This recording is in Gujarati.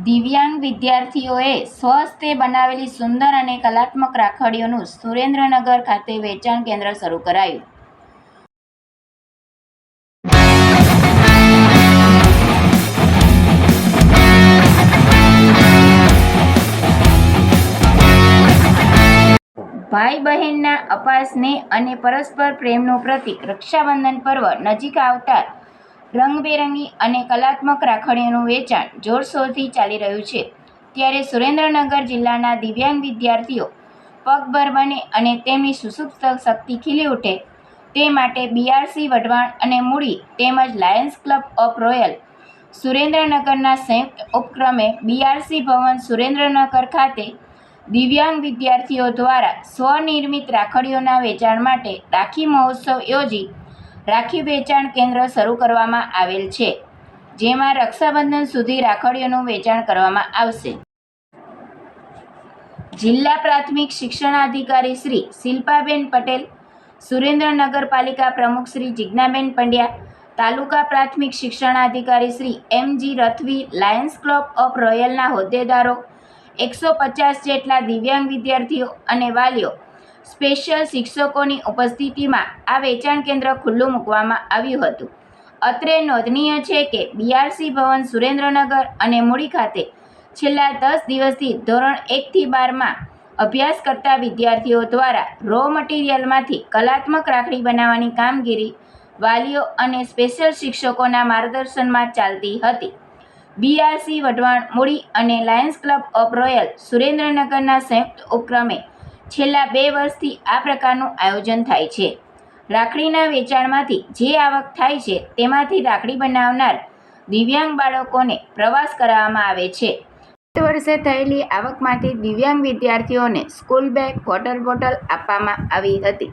દિવ્યાંગ વિદ્યાર્થીઓએ સ્વહસ્તે બનાવેલી સુંદર અને કલાત્મક રાખડીઓનું સુરેન્દ્રનગર ખાતે વેચાણ કેન્દ્ર શરૂ કરાયું. ભાઈ બહેનના અપાર સ્નેહ અને પરસ્પર પ્રેમનું પ્રતીક રક્ષાબંધન પર્વ નજીક આવતા રંગબેરંગી અને કલાત્મક રાખડીઓનું વેચાણ જોરશોરથી ચાલી રહ્યું છે. ત્યારે સુરેન્દ્રનગર જિલ્લાના દિવ્યાંગ વિદ્યાર્થીઓ પગભર બને અને તેમની સુષુપ્ત શક્તિ ખીલી ઉઠે તે માટે બીઆરસી વઢવાણ અને મૂડી તેમજ લાયન્સ ક્લબ ઓફ રોયલ સુરેન્દ્રનગરના સંયુક્ત ઉપક્રમે બીઆરસી ભવન સુરેન્દ્રનગર ખાતે દિવ્યાંગ વિદ્યાર્થીઓ દ્વારા સ્વનિર્મિત રાખડીઓના વેચાણ માટે રાખી મહોત્સવ યોજી રાખી વેચાણ કેન્દ્ર શરૂ કરવામાં આવેલ છે, જેમાં રક્ષાબંધન સુધી રાખડીઓનું વેચાણ કરવામાં આવશે. જિલ્લા પ્રાથમિક શિક્ષણાધિકારી શ્રી શિલ્પાબેન પટેલ, સુરેન્દ્રનગર પાલિકા પ્રમુખ શ્રી જિજ્ઞાબેન પંડ્યા, તાલુકા પ્રાથમિક શિક્ષણાધિકારી Shri M G. Rathvi, Lions Club of રોયલના હોદ્દેદારો, 150 જેટલા દિવ્યાંગ વિદ્યાર્થીઓ અને વાલીઓ, સ્પેશિયલ શિક્ષકોની ઉપસ્થિતિમાં આ વેચાણ કેન્દ્ર ખુલ્લું મૂકવામાં આવ્યું હતું. અત્રે નોંધનીય છે કે બીઆરસી ભવન સુરેન્દ્રનગર અને મૂડી ખાતે છેલ્લા 10 દિવસથી ધોરણ 1 થી 12માં અભ્યાસ કરતા વિદ્યાર્થીઓ દ્વારા રો મટીરિયલમાંથી કલાત્મક રાખડી બનાવવાની કામગીરી વાલીઓ અને સ્પેશિયલ શિક્ષકોના માર્ગદર્શનમાં ચાલતી હતી. બીઆરસી વઢવાણ મૂડી અને લાયન્સ ક્લબ ઓફ રોયલ સુરેન્દ્રનગરના સંયુક્ત ઉપક્રમે છેલ્લા 2 વર્ષથી આ પ્રકારનું આયોજન થાય છે. રાખડીના વેચાણમાંથી જે આવક થાય છે તેમાંથી રાખડી બનાવનાર દિવ્યાંગ બાળકોને પ્રવાસ કરાવવામાં આવે છે. ગત વર્ષે થયેલી આવકમાંથી દિવ્યાંગ વિદ્યાર્થીઓને સ્કૂલ બેગ, વોટર બોટલ આપવામાં આવી હતી.